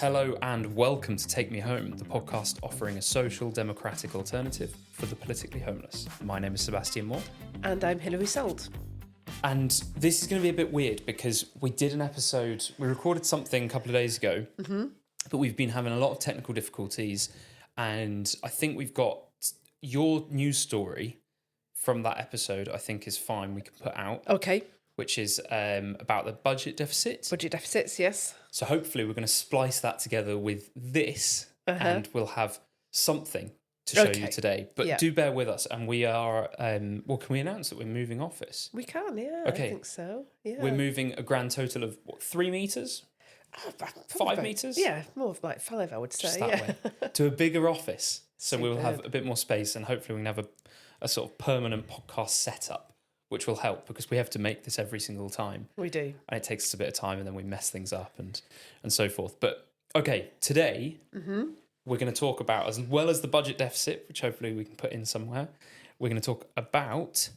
Hello and welcome to Take Me Home, the podcast offering a social democratic alternative for the politically homeless. My name is Sebastian Moore. And I'm hilary.salt. And this is going to be a bit weird because we did an episode, we recorded something a couple of days ago, but we've been having a lot of technical difficulties, and I think we've got your news story from that episode, I think is fine, we can put out. Okay. Which is about the budget deficit. Budget deficits, yes. So hopefully we're going to splice that together with this and we'll have something to show you today. But do bear with us. And we are, can we announce that we're moving office? We can, yeah. Okay. I think so, yeah. We're moving a grand total of, 3 metres? 5 metres? Yeah, more of like 5, I would say. Just that way. To a bigger office. So we will have a bit more space and hopefully we can have a sort of permanent podcast setup, which will help because we have to make this every single time. We do. And it takes us a bit of time and then we mess things up and so forth. But okay, today we're going to talk about, as well as the budget deficit, which hopefully we can put in somewhere, we're going to talk about...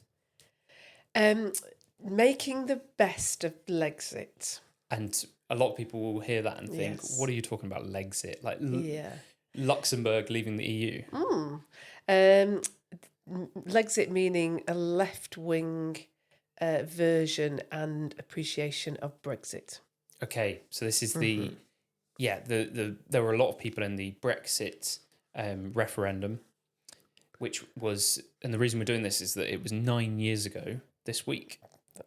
making the best of Lexit. And a lot of people will hear that and think, what are you talking about, Lexit? Like Luxembourg leaving the EU? Lexit meaning a left-wing version and appreciation of Brexit. Okay, so this is there were a lot of people in the Brexit referendum, which was, and the reason we're doing this is that it was 9 years ago this week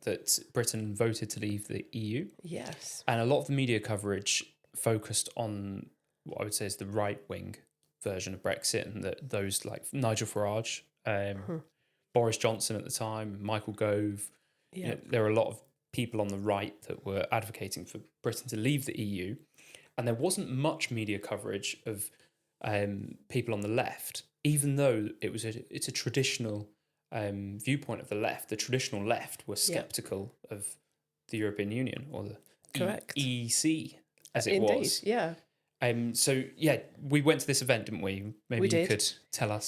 that Britain voted to leave the EU. Yes. And a lot of the media coverage focused on what I would say is the right-wing version of Brexit, and that those like Nigel Farage, Boris Johnson at the time, Michael Gove. You know, there were a lot of people on the right that were advocating for Britain to leave the EU, and there wasn't much media coverage of people on the left, even though it's a traditional viewpoint of the left. The traditional left were sceptical of the European Union or the EEC as it was. Yeah. So we went to this event, didn't we? Maybe you could tell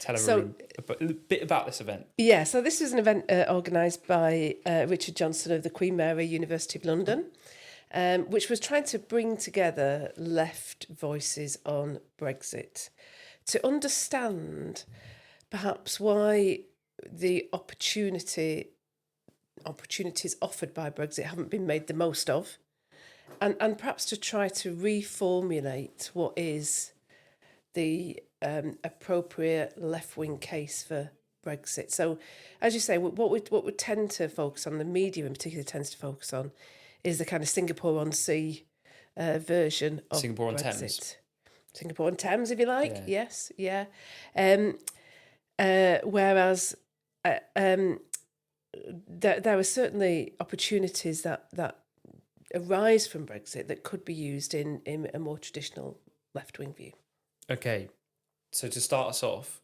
everyone a bit about this event. Yeah, so this was an event organised by Richard Johnson of the Queen Mary University of London, which was trying to bring together left voices on Brexit to understand perhaps why the opportunities offered by Brexit haven't been made the most of. And perhaps to try to reformulate what is the appropriate left-wing case for Brexit. So, as you say, what we tend to focus on, the media in particular tends to focus on, is the kind of Singapore-on-Sea version of Singapore on Brexit. Thames. Singapore on Thames, if you like. Yeah. Yes, yeah. Whereas there are certainly opportunities that arise from Brexit that could be used in a more traditional left-wing view. Okay. So to start us off,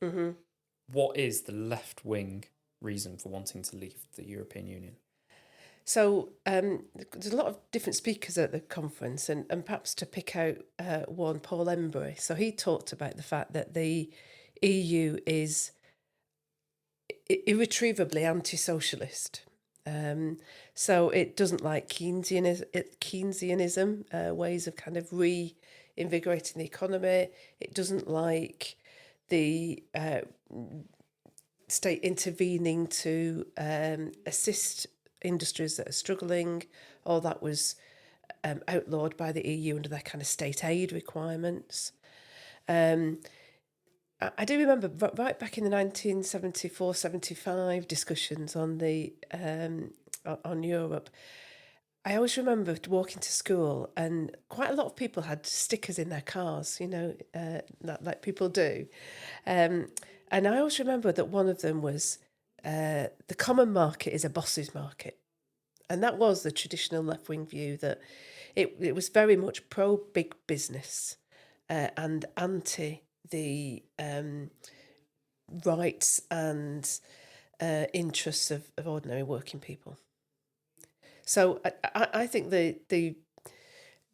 what is the left-wing reason for wanting to leave the European Union? So there's a lot of different speakers at the conference, and perhaps to pick out one, Paul Embry. So he talked about the fact that the EU is irretrievably anti-socialist. So it doesn't like Keynesianism, ways of kind of reinvigorating the economy. It doesn't like the state intervening to assist industries that are struggling. All that was outlawed by the EU under their kind of state aid requirements. I do remember right back in the 1974-75 discussions on the on Europe, I always remember walking to school and quite a lot of people had stickers in their cars, like people do. And I always remember that one of them was, the common market is a boss's market. And that was the traditional left-wing view, that it was very much pro-big business and anti the rights and interests of ordinary working people. So I think the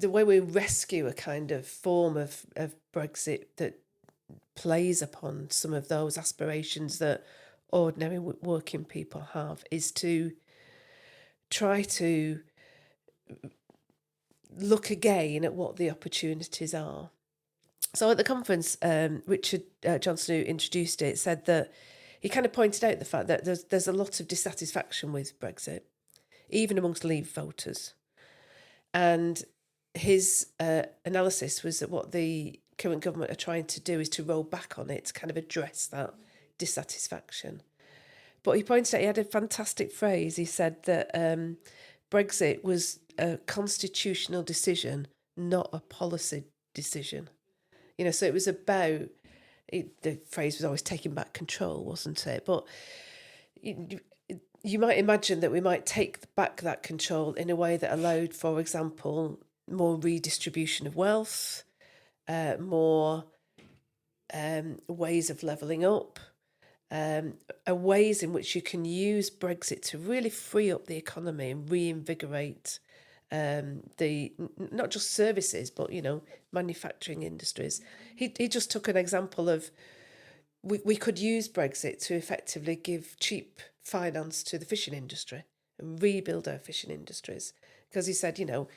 way we rescue a kind of form of Brexit that plays upon some of those aspirations that ordinary working people have is to try to look again at what the opportunities are. So at the conference, Richard Johnson, who introduced it, said that he kind of pointed out the fact that there's a lot of dissatisfaction with Brexit, even amongst Leave voters. And his analysis was that what the current government are trying to do is to roll back on it to kind of address that dissatisfaction. But he pointed out, he had a fantastic phrase. He said that Brexit was a constitutional decision, not a policy decision. You know, so it was about, the phrase was always taking back control, wasn't it? But you might imagine that we might take back that control in a way that allowed, for example, more redistribution of wealth, more ways of levelling up, ways in which you can use Brexit to really free up the economy and reinvigorate the not just services, but, you know, manufacturing industries. He just took an example of we could use Brexit to effectively give cheap finance to the fishing industry and rebuild our fishing industries. Because he said, you know,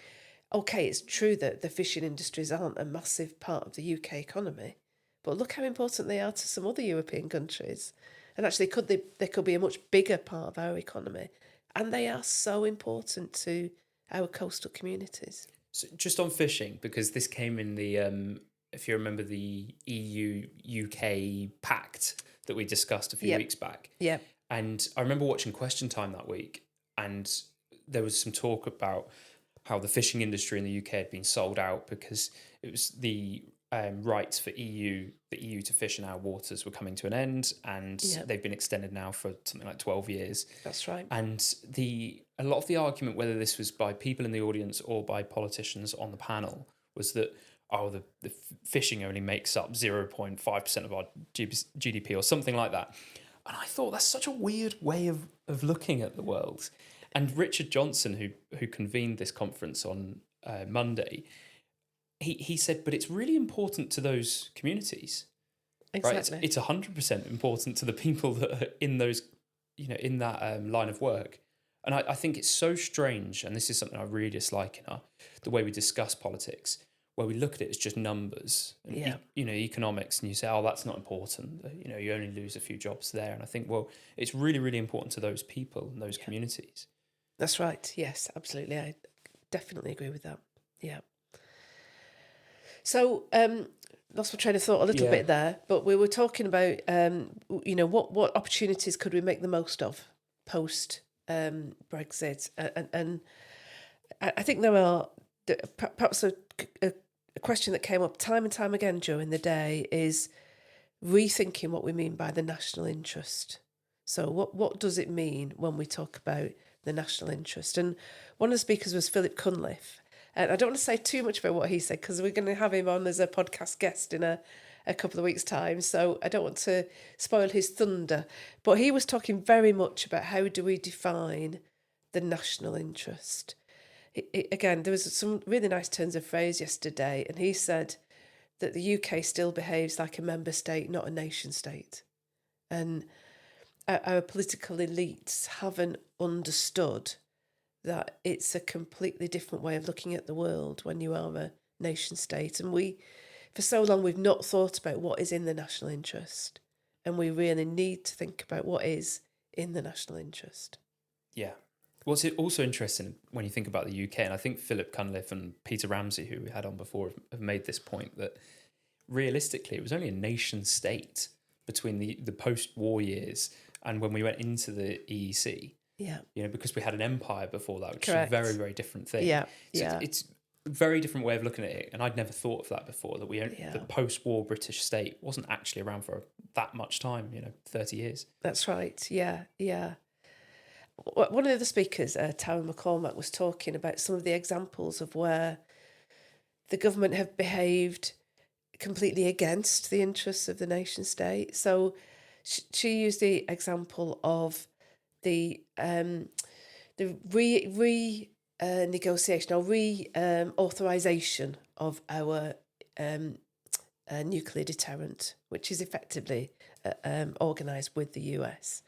okay, it's true that the fishing industries aren't a massive part of the UK economy, but look how important they are to some other European countries. And actually, they could be a much bigger part of our economy. And they are so important to our coastal communities. So just on fishing, because this came in the, if you remember the EU-UK pact that we discussed a few weeks back. Yeah. And I remember watching Question Time that week, and there was some talk about how the fishing industry in the UK had been sold out because it was the rights for the EU to fish in our waters were coming to an end, and they've been extended now for something like 12 years. That's right. And a lot of the argument, whether this was by people in the audience or by politicians on the panel, was that, the fishing only makes up 0.5% of our GDP or something like that. And I thought that's such a weird way of looking at the world. And Richard Johnson, who convened this conference on Monday, he said, but it's really important to those communities. Exactly. Right? It's 100% important to the people that are in those, you know, in that line of work. And I think it's so strange, and this is something I really dislike in the way we discuss politics, where we look at it as just numbers and economics, and you say, oh, that's not important. You know, you only lose a few jobs there. And I think, well, it's really, really important to those people and those communities. That's right. Yes, absolutely. I definitely agree with that. Yeah. So, lost my train of thought a little bit there, but we were talking about, you know, what opportunities could we make the most of post Brexit, and I think there are perhaps a question that came up time and time again during the day is rethinking what we mean by the national interest. So, what does it mean when we talk about the national interest? And one of the speakers was Philip Cunliffe. And I don't want to say too much about what he said because we're going to have him on as a podcast guest in a couple of weeks' time. So I don't want to spoil his thunder. But he was talking very much about how do we define the national interest. Again, there was some really nice turns of phrase yesterday, and he said that the UK still behaves like a member state, not a nation state. And our political elites haven't understood that it's a completely different way of looking at the world when you are a nation state. And for so long, we've not thought about what is in the national interest. And we really need to think about what is in the national interest. Yeah. What's also interesting when you think about the UK, and I think Philip Cunliffe and Peter Ramsey, who we had on before, have made this point, that realistically, it was only a nation state between the post-war years and when we went into the EEC. Yeah. You know, because we had an empire before that, which Correct. is a very, very different thing. Yeah. So it's a very different way of looking at it. And I'd never thought of that before, that the post-war British state wasn't actually around for that much time, 30 years. That's right. Yeah. Yeah. One of the speakers, Tara McCormack, was talking about some of the examples of where the government have behaved completely against the interests of the nation state. So she used the example of the negotiation or authorization of our nuclear deterrent, which is effectively organised with the US.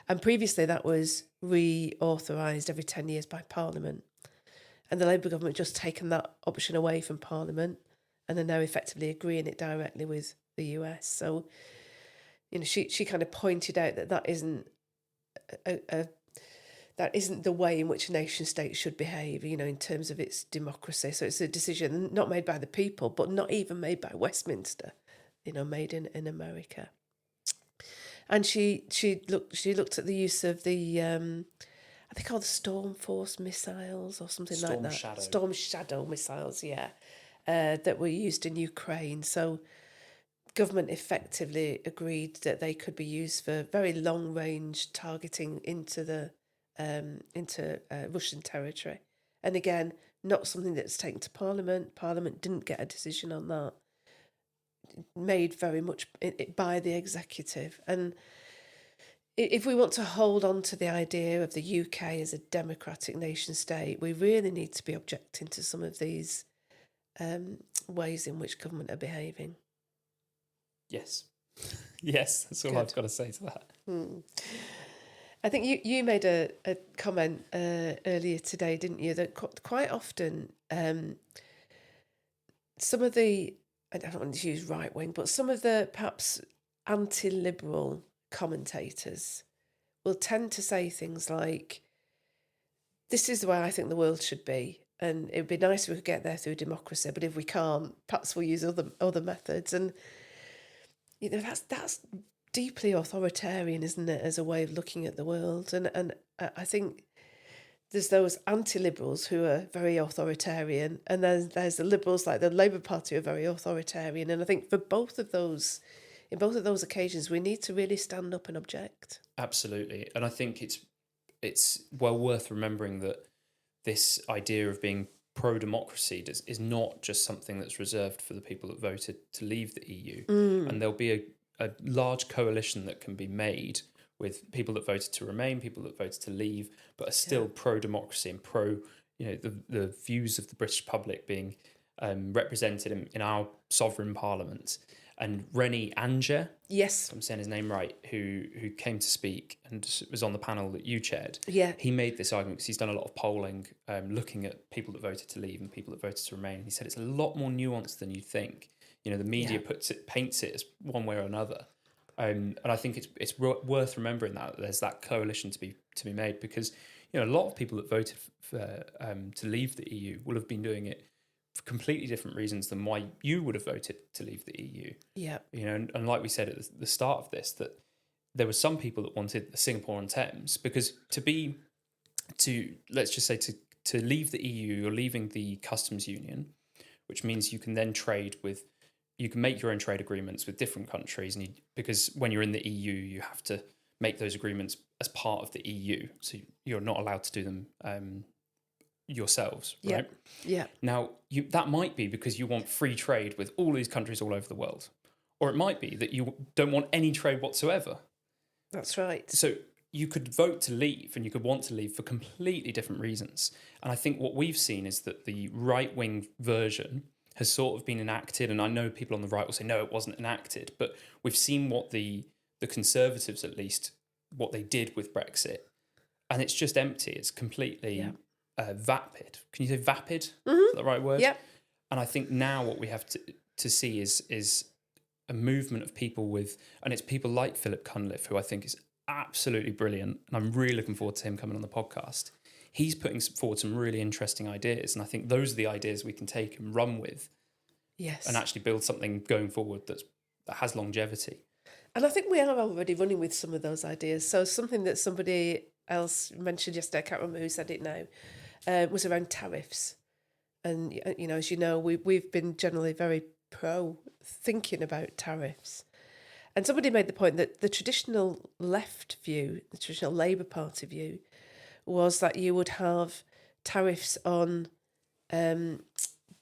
And previously that was reauthorised every 10 years by Parliament. And the Labour government just taken that option away from Parliament and are now effectively agreeing it directly with the US. So, she kind of pointed out that isn't that isn't the way in which a nation state should behave, in terms of its democracy. So it's a decision not made by the people, but not even made by Westminster, made in America. And she looked at the use of the I think called the Storm Force missiles or something like that. Storm Shadow missiles, yeah, that were used in Ukraine. So government effectively agreed that they could be used for very long range targeting into Russian territory. And again, not something that's taken to Parliament. Parliament didn't get a decision on that. Made very much by the executive. And if we want to hold on to the idea of the UK as a democratic nation state, we really need to be objecting to some of these ways in which government are behaving. Yes. Yes, that's all I've got to say to that. I think you made a comment earlier today, didn't you, that quite often some of the, I don't want to use right wing, but some of the perhaps anti-liberal commentators will tend to say things like, this is the way I think the world should be, and it would be nice if we could get there through democracy, but if we can't, perhaps we'll use other methods. And that's deeply authoritarian, isn't it, as a way of looking at the world? And I think there's those anti-liberals who are very authoritarian, and there's the liberals like the Labour Party who are very authoritarian. And I think for both of those occasions, we need to really stand up and object. Absolutely. And I think it's well worth remembering that this idea of being pro-democracy is not just something that's reserved for the people that voted to leave the EU. And there'll be a large coalition that can be made with people that voted to remain, people that voted to leave, but are still pro-democracy and pro, the views of the British public being represented in our sovereign parliament. And Rennie Anger, yes, if I'm saying his name right, who came to speak and was on the panel that you chaired. Yeah, he made this argument because he's done a lot of polling, looking at people that voted to leave and people that voted to remain. He said it's a lot more nuanced than you think. The media paints it as one way or another, and I think it's worth remembering that there's that coalition to be made, because a lot of people that voted for, to leave the EU will have been doing it for completely different reasons than why you would have voted to leave the EU. Yeah. And like we said at the start of this, that there were some people that wanted the Singapore on Thames, because let's just say to leave the EU, you're leaving the customs union, which means you can then you can make your own trade agreements with different countries, because when you're in the EU, you have to make those agreements as part of the EU, so you're not allowed to do them yourselves, right? Yeah. Now, that might be because you want free trade with all these countries all over the world, or it might be that you don't want any trade whatsoever. That's right. So you could vote to leave, and you could want to leave for completely different reasons. And I think what we've seen is that the right-wing version has sort of been enacted, and I know people on the right will say, no, it wasn't enacted, but we've seen what the Conservatives, at least, what they did with Brexit, and it's just empty. It's completely vapid. Can you say vapid? Mm-hmm. Is that the right word? Yeah. And I think now what we have to see is a movement of people and it's people like Philip Cunliffe, who I think is absolutely brilliant, and I'm really looking forward to him coming on the podcast. He's putting forward some really interesting ideas, and I think those are the ideas we can take and run with. Yes. And actually build something going forward that has longevity. And I think we are already running with some of those ideas. So something that somebody else mentioned yesterday, I can't remember who said it now, was around tariffs. And, as you know, we've been generally very pro thinking about tariffs. And somebody made the point that the traditional left view, the traditional Labour Party view, was that you would have tariffs on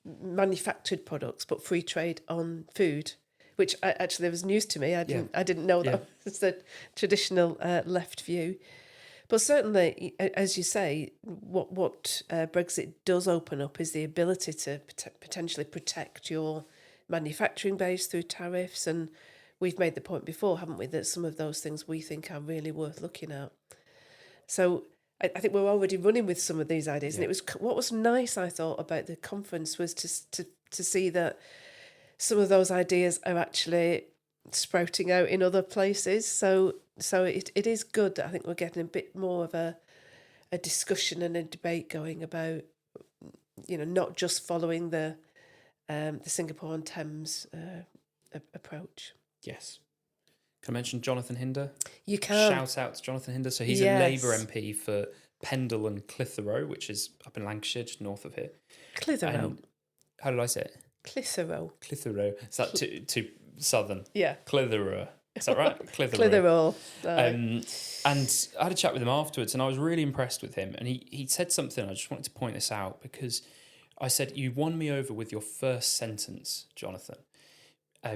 manufactured products, but free trade on food, which actually was news to me. I didn't know that was the traditional left view. But certainly, as you say, what Brexit does open up is the ability to potentially protect your manufacturing base through tariffs. And we've made the point before, haven't we, that some of those things we think are really worth looking at. So I think we're already running with some of these ideas. And it was what was nice, I thought, about the conference was to see that some of those ideas are actually sprouting out in other places. So it is good that I think we're getting a bit more of a discussion and a debate going about, not just following the Singapore on Thames approach. Yes. Can I mention Jonathan Hinder? You can. Shout out to Jonathan Hinder. So he's a Labour MP for Pendle and Clitheroe, which is up in Lancashire, just north of here. Clitheroe. How did I say it? Clitheroe. Clitheroe. Is that too southern? Yeah. Clitheroe. Is that right? Clitheroe. And I had a chat with him afterwards, and I was really impressed with him. And he said something. I just wanted to point this out because I said, you won me over with your first sentence, Jonathan.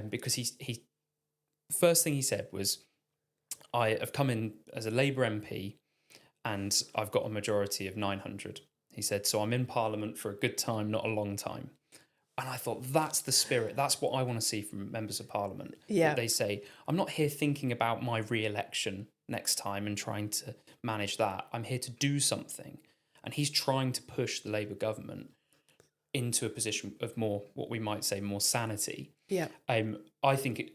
Because he first thing he said was, I have come in as a Labour MP and I've got a majority of 900. He said, so I'm in Parliament for a good time, not a long time. And I thought, that's the spirit. That's what I want to see from members of Parliament. Yeah. That they say, I'm not here thinking about my re-election next time and trying to manage that. I'm here to do something. And he's trying to push the Labour government into a position of more, what we might say, more sanity. Yeah. I think,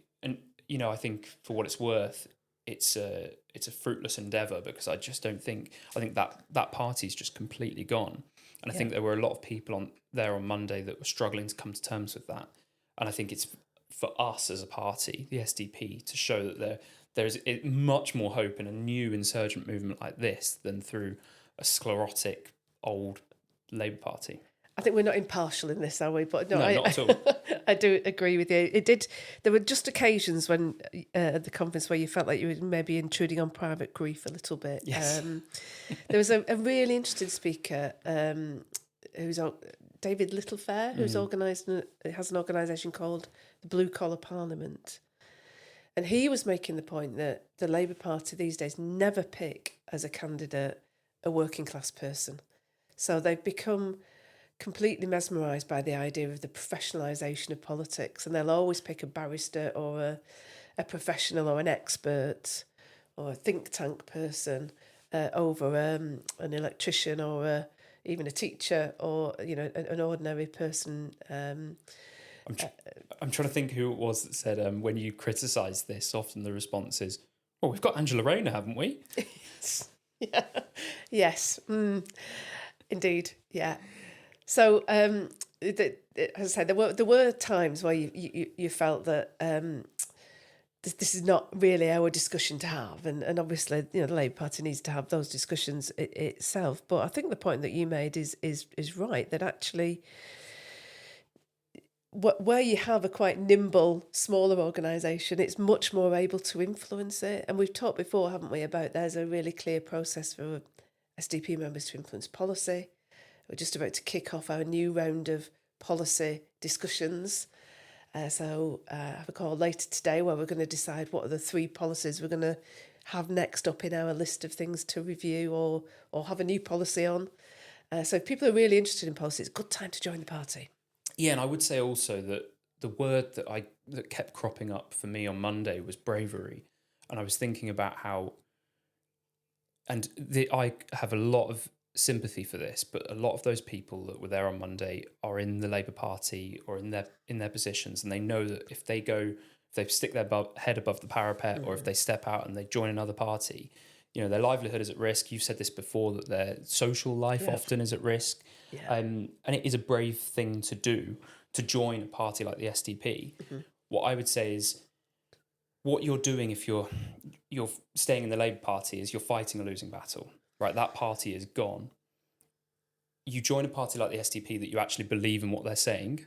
I think for what it's worth, it's a fruitless endeavour because I just don't think, I think that party's just completely gone. And I think there were a lot of people there on Monday that were struggling to come to terms with that. And I think it's for us as a party, the SDP, to show that there's much more hope in a new insurgent movement like this than through a sclerotic old Labour Party. I think we're not impartial in this, are we? But no, not at all. I do agree with you. There were just occasions when at the conference where you felt like you were maybe intruding on private grief a little bit. Yes. There was a really interesting speaker who's David Littlefair, who's has an organisation called the Blue Collar Parliament. And he was making the point that the Labour Party these days never pick as a candidate a working class person. So they've become completely mesmerised by the idea of the professionalisation of politics, and they'll always pick a barrister or a professional or an expert or a think tank person over an electrician or even a teacher or an ordinary person. I'm trying to think who it was that said when you criticise this, often the response is, "Well, we've got Angela Rayner, haven't we?" Yeah. Yes. Indeed. Yeah. So, as I said, there were times where you felt that this is not really our discussion to have, and obviously, the Labour Party needs to have those discussions itself. But I think the point that you made is right, that actually, where you have a quite nimble, smaller organisation, it's much more able to influence it. And we've talked before, haven't we, about there's a really clear process for SDP members to influence policy. We're just about to kick off our new round of policy discussions. So I have a call later today where we're going to decide what are the 3 policies we're going to have next up in our list of things to review or have a new policy on. So if people are really interested in policy, it's a good time to join the party. Yeah, and I would say also that the word that kept cropping up for me on Monday was bravery. And I was thinking about how, I have a lot of sympathy for this, but a lot of those people that were there on Monday are in the Labour Party or in their positions, and they know that if they stick their head above the parapet, or if they step out and they join another party, their livelihood is at risk. You've said this before, that their social life often is at risk. Yeah. And it is a brave thing to do, to join a party like the SDP. Mm-hmm. What I would say is, what you're doing if you're staying in the Labour Party is you're fighting a losing battle. Right, that party is gone. You join a party like the SDP that you actually believe in what they're saying,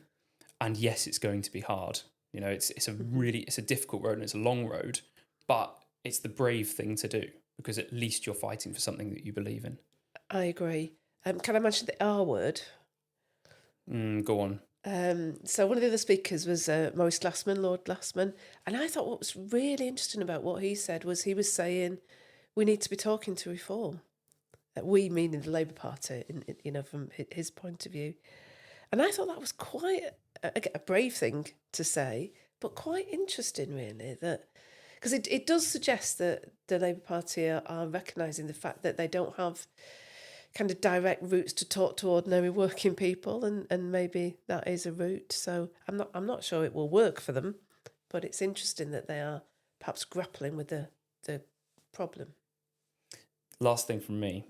and yes, it's going to be hard. It's a difficult road and it's a long road, but it's the brave thing to do because at least you're fighting for something that you believe in. I agree. Can I mention the R word? Go on. So one of the other speakers was Maurice Glassman, Lord Glassman, and I thought what was really interesting about what he said was he was saying we need to be talking to reform. We, meaning the Labour Party, from his point of view. And I thought that was quite a brave thing to say, but quite interesting, really, that Because it does suggest that the Labour Party are recognising the fact that they don't have kind of direct routes to talk to ordinary working people, and maybe that is a route. So I'm not sure it will work for them, but it's interesting that they are perhaps grappling with the problem. Last thing from me.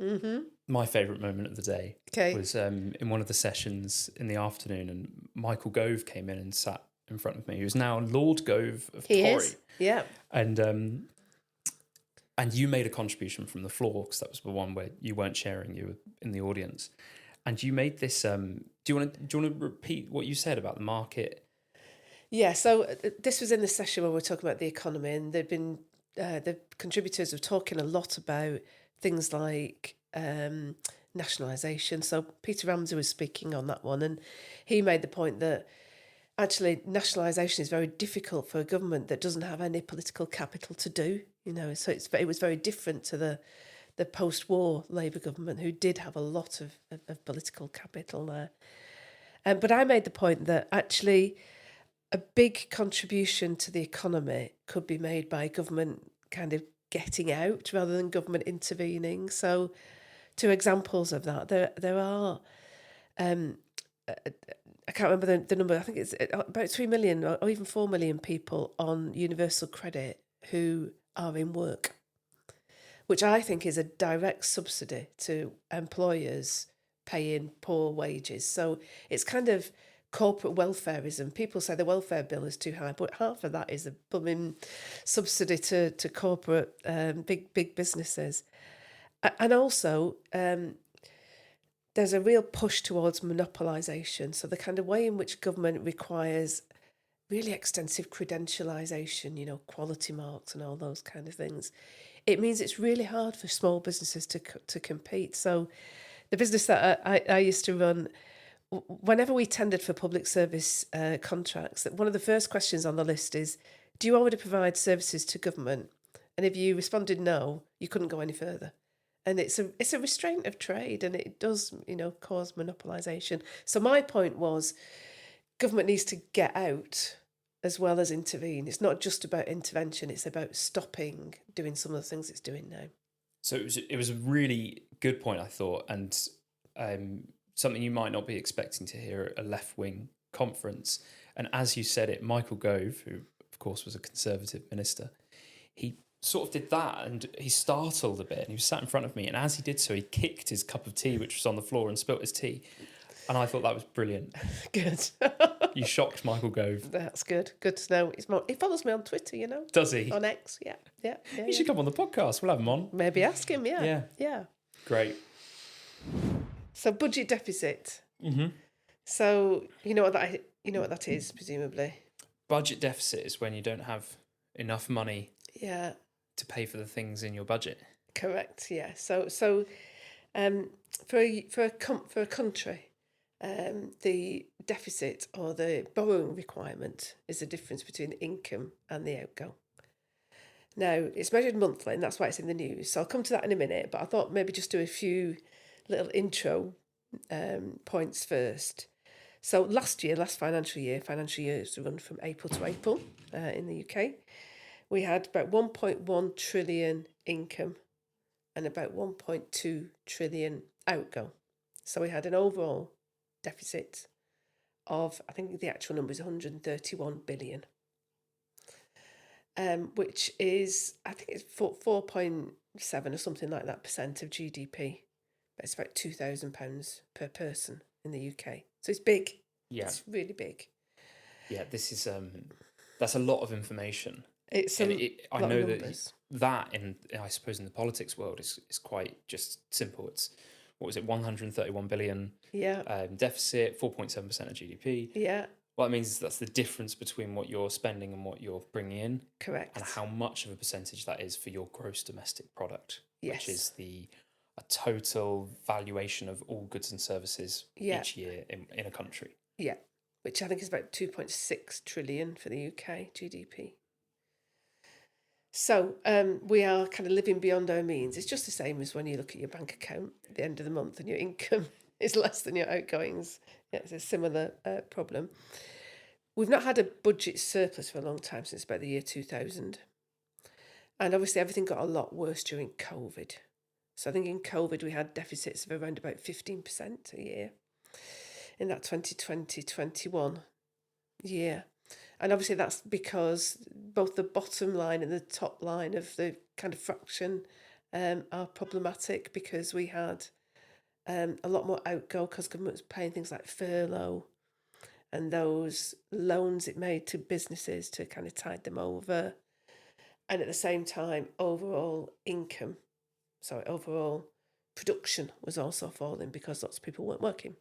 My favourite moment of the day Okay. was in one of the sessions in the afternoon, and Michael Gove came in and sat in front of me. He was now Lord Gove of Tory. Is. Yeah. And you made a contribution from the floor, because that was the one where you weren't sharing, you were in the audience. And you made this. Do you want to repeat what you said about the market? Yeah. So this was in the session where we're talking about the economy, and they've been the contributors were talking a lot about things like nationalisation. So Peter Ramsey was speaking on that one, and he made the point that actually nationalisation is very difficult for a government that doesn't have any political capital to do. So it was very different to the post-war Labour government, who did have a lot of political capital there. But I made the point that actually a big contribution to the economy could be made by government kind of getting out rather than government intervening. So, two examples of that. There are, I can't remember the number. I think it's about 3 million or even 4 million people on universal credit who are in work, which I think is a direct subsidy to employers paying poor wages. So it's kind of corporate welfareism. People say the welfare bill is too high, but half of that is a blooming subsidy to corporate big businesses. And also, there's a real push towards monopolisation. So the kind of way in which government requires really extensive credentialisation, quality marks and all those kind of things, it means it's really hard for small businesses to compete. So the business that I used to run, whenever we tendered for public service contracts, that one of the first questions on the list is, do you already provide services to government? And if you responded no, you couldn't go any further. And it's a restraint of trade, and it does, cause monopolisation. So my point was, government needs to get out as well as intervene. It's not just about intervention, it's about stopping doing some of the things it's doing now. So it was a really good point, I thought, and something you might not be expecting to hear at a left-wing conference. And as you said it, Michael Gove, who of course was a Conservative minister, he sort of did that, and he startled a bit, and he was sat in front of me, and as he did so, he kicked his cup of tea, which was on the floor, and spilt his tea. And I thought that was brilliant. Good. You shocked Michael Gove. That's good. Good to know. He follows me on Twitter, Does he? On X, yeah. He should come on the podcast. We'll have him on. Maybe ask him, yeah. Great. So budget deficit. Mm-hmm. So you know what that is, presumably. Budget deficit is when you don't have enough money. Yeah. To pay for the things in your budget. Correct. Yeah. So for a country, the deficit or the borrowing requirement is the difference between the income and the outgo. Now, it's measured monthly, and that's why it's in the news. So I'll come to that in a minute, but I thought maybe just do a few little intro points first. So last financial years run from April to April in the UK, we had about 1.1 trillion income and about 1.2 trillion outgo. So we had an overall deficit of, I think the actual number is 131 billion, which is, I think it's 4.7 or something like that % of GDP. But it's about £2,000 per person in the UK. So it's big. Yeah. It's really big. Yeah, this is, that's a lot of information. It's I know that in, I suppose, in the politics world is quite just simple. It's, what was it, 131 billion deficit, 4.7% of GDP. Yeah. What that means is that's the difference between what you're spending and what you're bringing in. Correct. And how much of a percentage that is for your gross domestic product, yes. which is a total valuation of all goods and services each year in a country. Yeah, which I think is about 2.6 trillion for the UK GDP. So we are kind of living beyond our means. It's just the same as when you look at your bank account at the end of the month and your income is less than your outgoings. Yeah, it's a similar problem. We've not had a budget surplus for a long time, since about the year 2000. And obviously everything got a lot worse during COVID. So I think in COVID we had deficits of around about 15% a year in that 2020-21 year. And obviously that's because both the bottom line and the top line of the kind of fraction are problematic, because we had a lot more outgo because government was paying things like furlough and those loans it made to businesses to kind of tide them over. And at the same time, overall production was also falling because lots of people weren't working.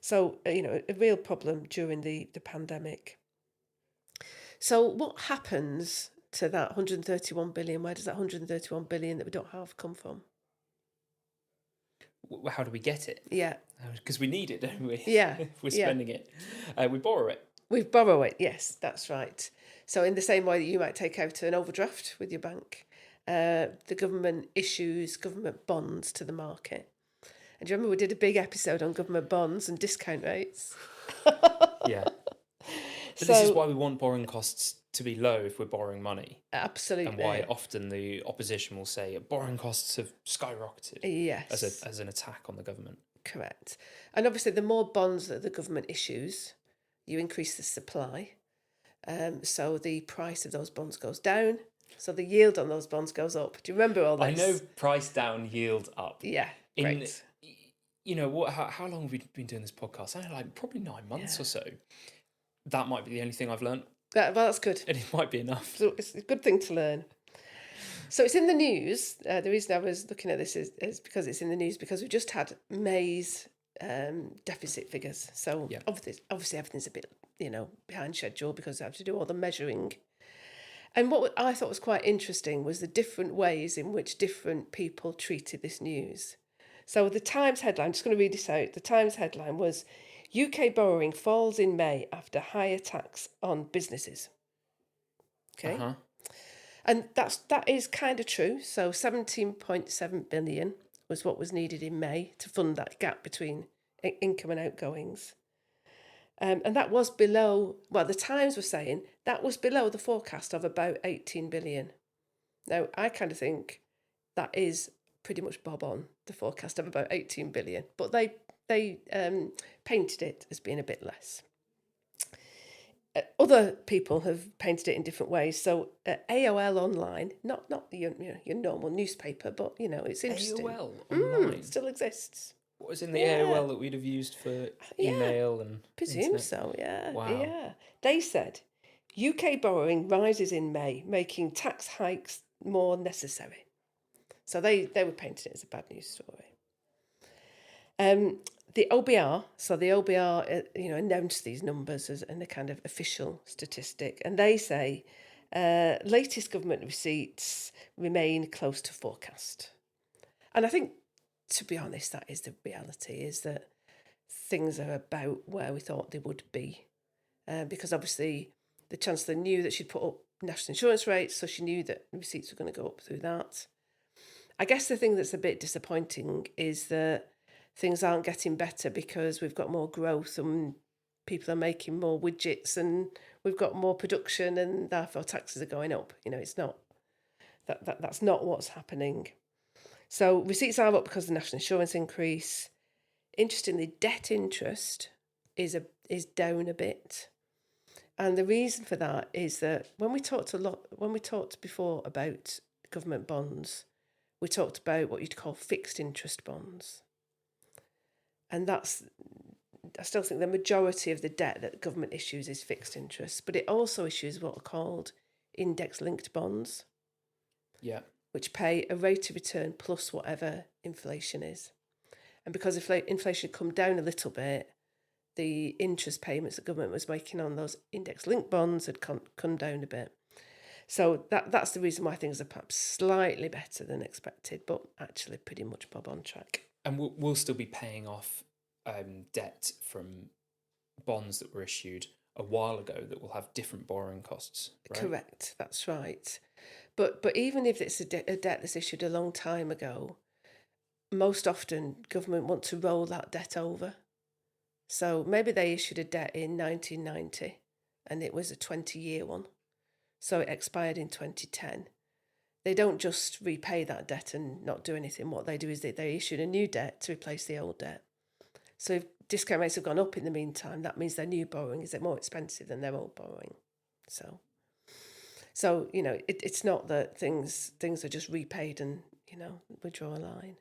So, a real problem during the pandemic. So what happens to that 131 billion? Where does that 131 billion that we don't have come from? How do we get it? Yeah. Because we need it, don't we? Yeah. We're spending it. We borrow it. We borrow it, yes, that's right. So in the same way that you might take out an overdraft with your bank, the government issues government bonds to the market. And do you remember we did a big episode on government bonds and discount rates? Yeah. But this is why we want borrowing costs to be low if we're borrowing money. Absolutely. And why often the opposition will say borrowing costs have skyrocketed. Yes. As an attack on the government. Correct. And obviously the more bonds that the government issues, you increase the supply. So the price of those bonds goes down. So the yield on those bonds goes up. Do you remember all this? I know, price down, yield up. Yeah, great. How long have we been doing this podcast? I don't know, like probably 9 months or so. That might be the only thing I've learned. Well, that's good. And it might be enough. So it's a good thing to learn. So it's in the news. The reason I was looking at this is because it's in the news, because we just had May's deficit figures. So obviously everything's a bit, behind schedule because they have to do all the measuring. And what I thought was quite interesting was the different ways in which different people treated this news. So the Times headline, I'm just going to read this out. The Times headline was, UK borrowing falls in May after higher tax on businesses. Okay. Uh-huh. And that is kind of true. So 17.7 billion was what was needed in May to fund that gap between income and outgoings. And that was below, the Times were saying, that was below the forecast of about 18 billion. Now, I kind of think that is pretty much bob on, the forecast of about 18 billion. But they painted it as being a bit less. Other people have painted it in different ways. So AOL online, not your normal newspaper, but it's interesting. AOL online it still exists. What was in the AOL that we'd have used for email and presume internet? So, yeah. Wow. Yeah. They said UK borrowing rises in May, making tax hikes more necessary. So they were painting it as a bad news story. The OBR, announced these numbers as a kind of official statistic, and they say latest government receipts remain close to forecast. And I think, to be honest, that is the reality, is that things are about where we thought they would be. Because obviously the Chancellor knew that she'd put up national insurance rates, so she knew that receipts were going to go up through that. I guess the thing that's a bit disappointing is that things aren't getting better because we've got more growth and people are making more widgets and we've got more production and therefore taxes are going up. It's not that's not what's happening. So receipts are up because of the national insurance increase. Interestingly, debt interest is down a bit. And the reason for that is that when we talked before about government bonds, we talked about what you'd call fixed interest bonds. And I still think the majority of the debt that government issues is fixed interest, but it also issues what are called index-linked bonds. Yeah. Which pay a rate of return plus whatever inflation is. And because inflation had come down a little bit, the interest payments that government was making on those index-linked bonds had come down a bit. So that's the reason why things are perhaps slightly better than expected, but actually pretty much bob on track. And we'll still be paying off debt from bonds that were issued a while ago that will have different borrowing costs, right? Correct, that's right. But even if it's a debt that's issued a long time ago, most often government want to roll that debt over. So maybe they issued a debt in 1990 and it was a 20-year one. So it expired in 2010. they don't just repay that debt and not do anything. What they do is they issue a new debt to replace the old debt. So if discount rates have gone up in the meantime, that means their new borrowing is more expensive than their old borrowing. So you know, it's not that things are just repaid and, you know, we draw a line.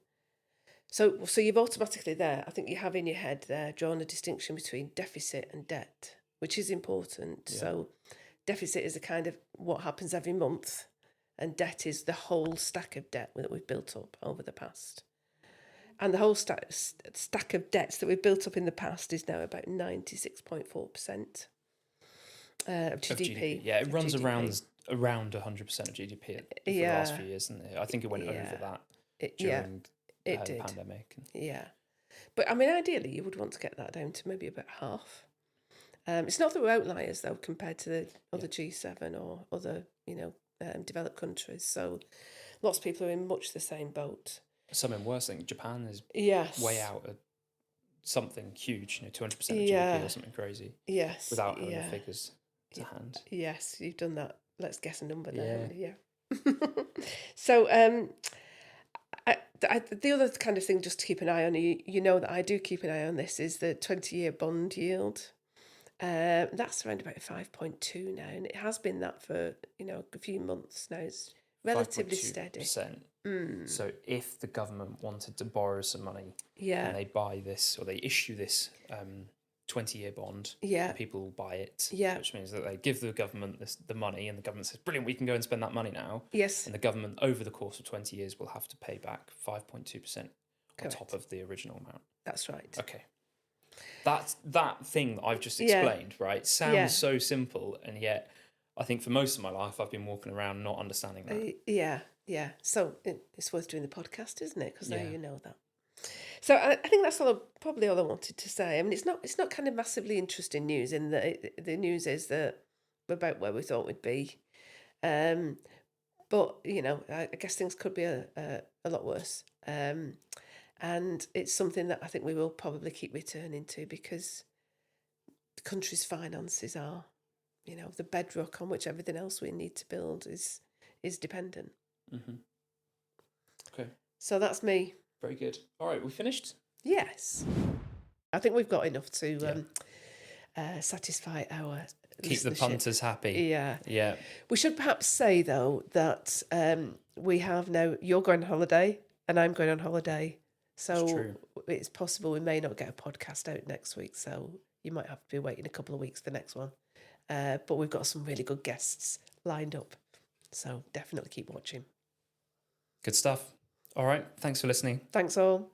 So you've automatically there, I think you have in your head there, drawn a distinction between deficit and debt, which is important. Yeah. So deficit is a kind of what happens every month, and debt is the whole stack of debt that we've built up over the past. And the whole stack of debts that we've built up in the past is now about 96.4% of GDP. Yeah, it runs around 100% of GDP for the last few years, and I think it went over that during the pandemic. Yeah, but I mean, ideally, you would want to get that down to maybe about half. It's not that we're outliers though compared to the other G7 or other, you know, developed countries. So lots of people are in much the same boat. Some in worse. I think Japan is way out at something huge, you know, 200% of GDP or something crazy. Yes, without having the figures to hand. Yes, you've done that. Let's guess a number there. Yeah. So, the other kind of thing just to keep an eye on, you know that I do keep an eye on this, is the 20-year bond yield. That's around about 5.2 now, and it has been that for, you know, a few months now. It's relatively steady. So if the government wanted to borrow some money, and they buy this or they issue this 20-year bond, and people will buy it, which means that they give the government the money, and the government says, brilliant, we can go and spend that money now. Yes. And the government, over the course of 20 years, will have to pay back 5.2% on top of the original amount. That's right. Okay. That thing that I've just explained, right, sounds so simple, and yet I think for most of my life I've been walking around not understanding that. Yeah. So it's worth doing the podcast, isn't it? Because now you know that. So I think that's probably all I wanted to say. I mean, it's not kind of massively interesting news. In the news is that we're about where we thought we'd be, but you know, I guess things could be a lot worse. And it's something that I think we will probably keep returning to, because the country's finances are, you know, the bedrock on which everything else we need to build is dependent. Mm-hmm. Okay. So that's me. Very good. All right, we finished? Yes. I think we've got enough to satisfy our keep listenership. The punters happy. Yeah. We should perhaps say, though, that we have now, you're going on holiday and I'm going on holiday. So it's possible we may not get a podcast out next week. So you might have to be waiting a couple of weeks for the next one. But we've got some really good guests lined up. So definitely keep watching. Good stuff. All right. Thanks for listening. Thanks all.